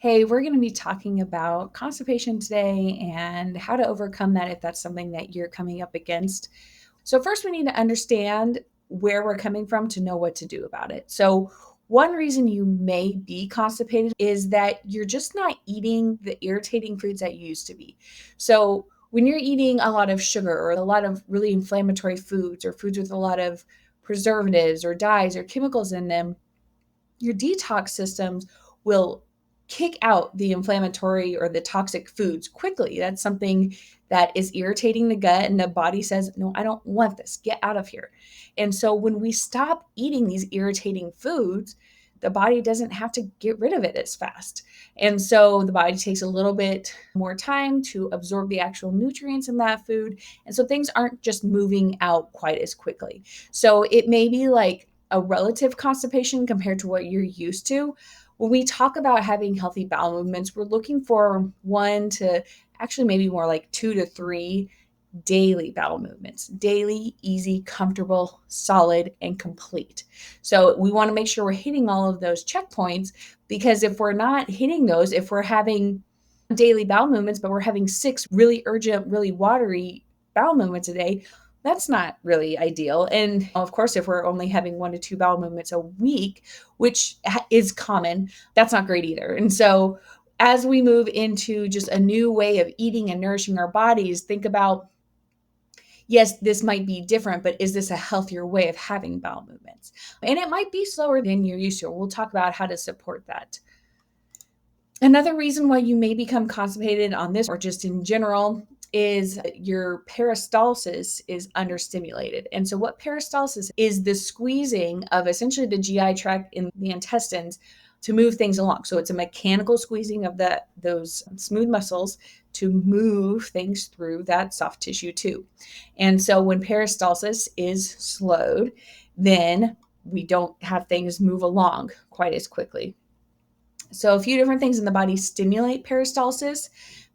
Hey, we're going to be talking about constipation today and how to overcome that if that's something that you're coming up against. So, first, we need to understand where we're coming from to know what to do about it. So, one reason you may be constipated is that you're just not eating the irritating foods that you used to be. So, when you're eating a lot of sugar or a lot of really inflammatory foods or foods with a lot of preservatives or dyes or chemicals in them, your detox systems will kick out the inflammatory or the toxic foods quickly. That's something that is irritating the gut, and the body says, no, I don't want this. Get out of here. And so when we stop eating these irritating foods, the body doesn't have to get rid of it as fast. And so the body takes a little bit more time to absorb the actual nutrients in that food. And so things aren't just moving out quite as quickly. So it may be like a relative constipation compared to what you're used to. When we talk about having healthy bowel movements, we're looking for one to actually maybe more like 2 to 3 daily bowel movements. Daily, easy, comfortable, solid, and complete. So we want to make sure we're hitting all of those checkpoints, because if we're not hitting those, if we're having daily bowel movements, but we're having 6 really urgent, really watery bowel movements a day, that's not really ideal. And of course, if we're only having 1 to 2 bowel movements a week, which is common, that's not great either. And so as we move into just a new way of eating and nourishing our bodies, think about, yes, this might be different, but is this a healthier way of having bowel movements? And it might be slower than you're used to. We'll talk about how to support that. Another reason why you may become constipated on this, or just in general, is your peristalsis is understimulated. And so, what peristalsis is the squeezing of essentially the GI tract in the intestines to move things along. So, it's a mechanical squeezing of those smooth muscles to move things through that soft tissue too. And so, when peristalsis is slowed, then we don't have things move along quite as quickly. So, a few different things in the body stimulate peristalsis.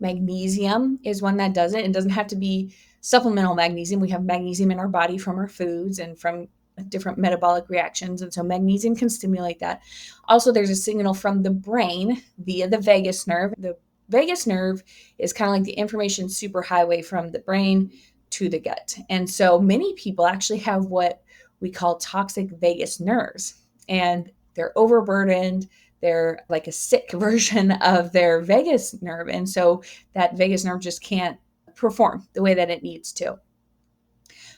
Magnesium is one that does it. It doesn't have to be supplemental magnesium. We have magnesium in our body from our foods and from different metabolic reactions. And so, magnesium can stimulate that. Also, there's a signal from the brain via the vagus nerve. The vagus nerve is kind of like the information superhighway from the brain to the gut. And so, many people actually have what we call toxic vagus nerves, and they're overburdened. They're like a sick version of their vagus nerve. And so that vagus nerve just can't perform the way that it needs to.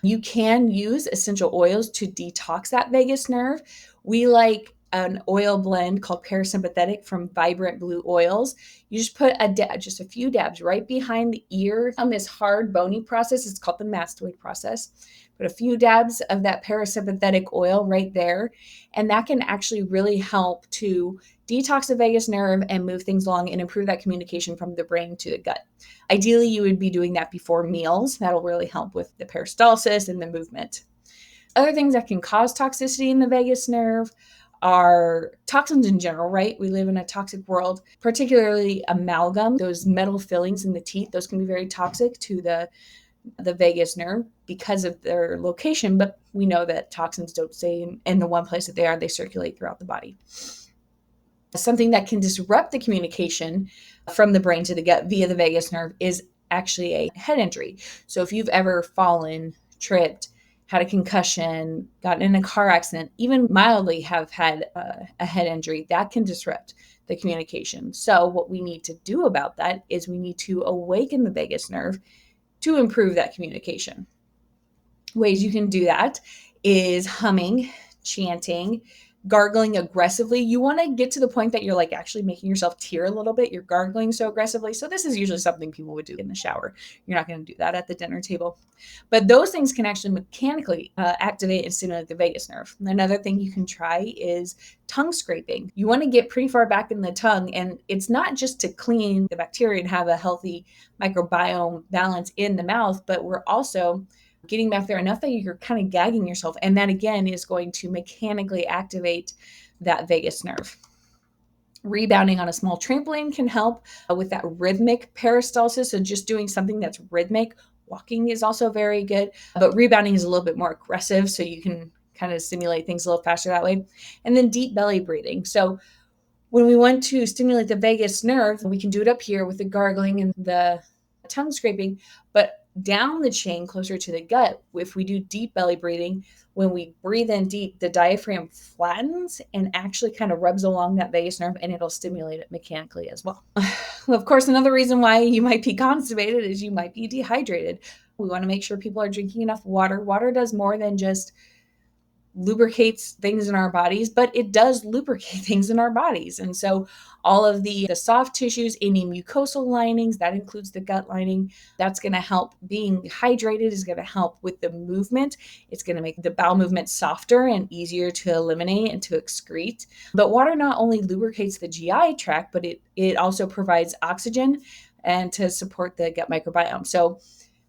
You can use essential oils to detox that vagus nerve. We like an oil blend called parasympathetic from Vibrant Blue Oils. You just put just a few dabs right behind the ear on this hard bony process. It's called the mastoid process. Put a few dabs of that parasympathetic oil right there, and that can actually really help to detox the vagus nerve and move things along and improve that communication from the brain to the gut. Ideally, you would be doing that before meals. That'll really help with the peristalsis and the movement. Other things that can cause toxicity in the vagus nerve are toxins in general, right? We live in a toxic world, particularly amalgam, those metal fillings in the teeth. Those can be very toxic to the vagus nerve because of their location, but we know that toxins don't stay in the one place that they are. They circulate throughout the body. Something that can disrupt the communication from the brain to the gut via the vagus nerve is actually a head injury. So if you've ever fallen, tripped, had a concussion, gotten in a car accident, even mildly have had a head injury, that can disrupt the communication. So what we need to do about that is we need to awaken the vagus nerve to improve that communication. Ways you can do that is humming, chanting, gargling aggressively. You want to get to the point that you're like actually making yourself tear a little bit. You're gargling so aggressively. So this is usually something people would do in the shower. You're not going to do that at the dinner table. But those things can actually mechanically activate and stimulate the vagus nerve. Another thing you can try is tongue scraping. You want to get pretty far back in the tongue, and it's not just to clean the bacteria and have a healthy microbiome balance in the mouth, but we're also getting back there enough that you're kind of gagging yourself. And that again is going to mechanically activate that vagus nerve. Rebounding on a small trampoline can help with that rhythmic peristalsis. So just doing something that's rhythmic. Walking is also very good, but rebounding is a little bit more aggressive. So you can kind of stimulate things a little faster that way. And then deep belly breathing. So When we want to stimulate the vagus nerve, we can do it up here with the gargling and the tongue scraping, but down the chain closer to the gut, if we do deep belly breathing, when we breathe in deep, the diaphragm flattens and actually kind of rubs along that vagus nerve, and it'll stimulate it mechanically as well. Of course, another reason why you might be constipated is you might be dehydrated. We want to make sure people are drinking enough water. Water does more than just lubricates things in our bodies, but it does lubricate things in our bodies. And so all of the soft tissues, any mucosal linings, that includes the gut lining, that's going to help. Being hydrated is going to help with the movement. It's going to make the bowel movement softer and easier to eliminate and to excrete. But water not only lubricates the GI tract, but it also provides oxygen and to support the gut microbiome. So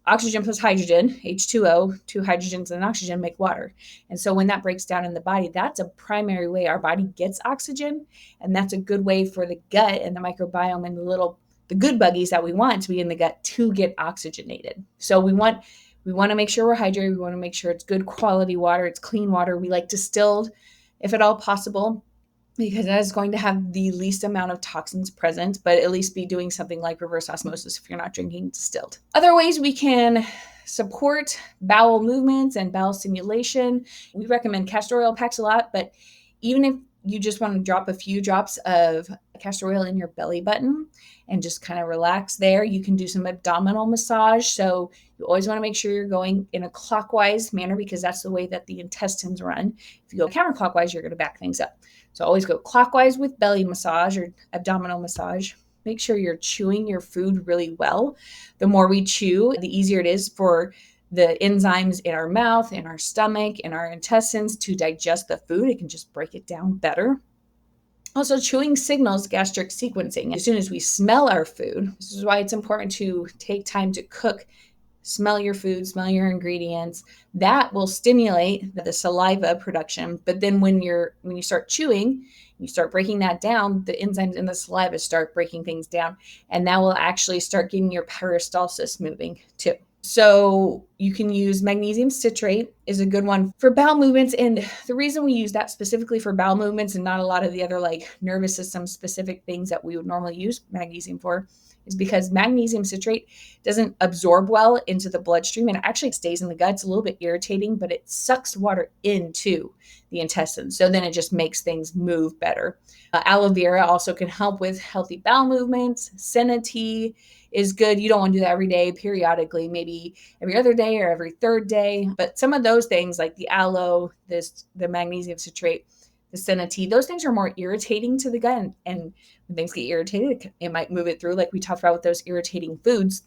oxygen plus hydrogen, H2O, two hydrogens and an oxygen make water. And so when that breaks down in the body, that's a primary way our body gets oxygen. And that's a good way for the gut and the microbiome and the good buggies that we want to be in the gut to get oxygenated. So we want to make sure we're hydrated. We want to make sure it's good quality water. It's clean water. We like distilled if at all possible, because that is going to have the least amount of toxins present, but at least be doing something like reverse osmosis if you're not drinking distilled. Other ways we can support bowel movements and bowel stimulation. We recommend castor oil packs a lot, but even if you just want to drop a few drops of castor oil in your belly button and just kind of relax there, you can do some abdominal massage. So you always want to make sure you're going in a clockwise manner, because that's the way that the intestines run. If you go counterclockwise, you're going to back things up. So always go clockwise with belly massage or abdominal massage. Make sure you're chewing your food really well. The more we chew, the easier it is for the enzymes in our mouth, in our stomach, in our intestines to digest the food. It can just break it down better. Also, chewing signals gastric sequencing. As soon as we smell our food, this is why it's important to take time to cook. Smell your food, smell your ingredients. That will stimulate the saliva production. But then when you start chewing, you start breaking that down, the enzymes in the saliva start breaking things down, and that will actually start getting your peristalsis moving too. So you can use magnesium citrate is a good one for bowel movements. And the reason we use that specifically for bowel movements and not a lot of the other like nervous system specific things that we would normally use magnesium for is because magnesium citrate doesn't absorb well into the bloodstream, and it actually stays in the gut. It's a little bit irritating, but it sucks water into the intestines. So then it just makes things move better. Aloe vera also can help with healthy bowel movements. Senna tea is good. You don't want to do that every day, periodically, maybe every other day or every third day. But some of those things like the aloe, the magnesium citrate, the senna tea, those things are more irritating to the gut. And when things get irritated, it might move it through, like we talked about with those irritating foods.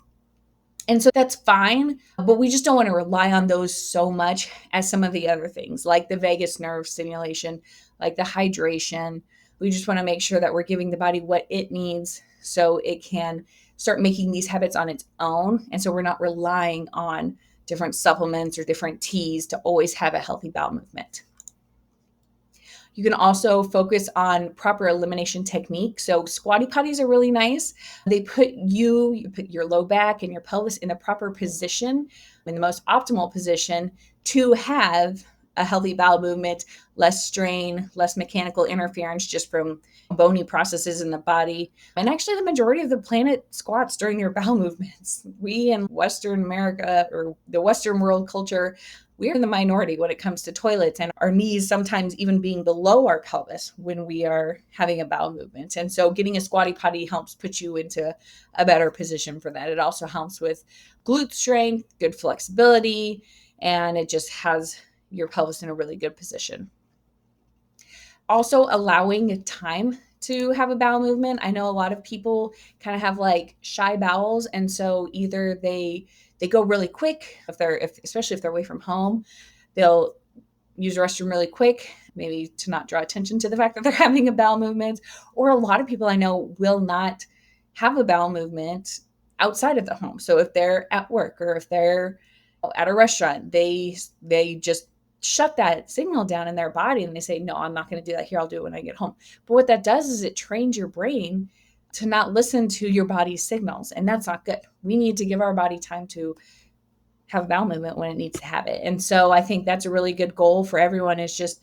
And so that's fine, but we just don't want to rely on those so much as some of the other things, like the vagus nerve stimulation, like the hydration. We just want to make sure that we're giving the body what it needs so it can start making these habits on its own. And so we're not relying on different supplements or different teas to always have a healthy bowel movement. You can also focus on proper elimination technique. So squatty potties are really nice. They you put your low back and your pelvis in a proper position, in the most optimal position to have a healthy bowel movement, less strain, less mechanical interference just from bony processes in the body. And actually the majority of the planet squats during their bowel movements. We in Western America or the Western world culture, we're in the minority when it comes to toilets and our knees sometimes even being below our pelvis when we are having a bowel movement. And so getting a squatty potty helps put you into a better position for that. It also helps with glute strength, good flexibility, and it just has your pelvis in a really good position. Also allowing time to have a bowel movement. I know a lot of people kind of have like shy bowels, and so either they go really quick especially if they're away from home, they'll use the restroom really quick, maybe to not draw attention to the fact that they're having a bowel movement. Or a lot of people I know will not have a bowel movement outside of the home. So if they're at work or if they're at a restaurant, they just shut that signal down in their body and they say, no, I'm not going to do that here. I'll do it when I get home. But what that does is it trains your brain to not listen to your body's signals. And that's not good. We need to give our body time to have bowel movement when it needs to have it. And so I think that's a really good goal for everyone, is just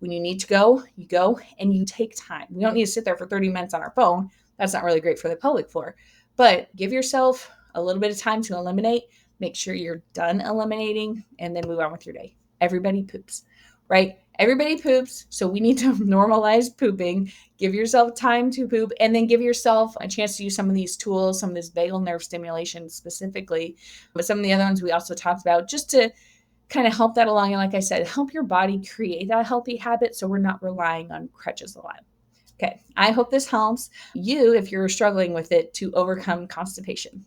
When you need to go, you go and you take time. We don't need to sit there for 30 minutes on our phone. That's not really great for the pelvic floor. But give yourself a little bit of time to eliminate. Make sure you're done eliminating and then move on with your day. Everybody poops, right? Everybody poops. So we need to normalize pooping. Give yourself time to poop and then give yourself a chance to use some of these tools, some of this vagal nerve stimulation specifically, but some of the other ones we also talked about just to kind of help that along. And like I said, help your body create that healthy habit so we're not relying on crutches a lot. Okay, I hope this helps you if you're struggling with it to overcome constipation.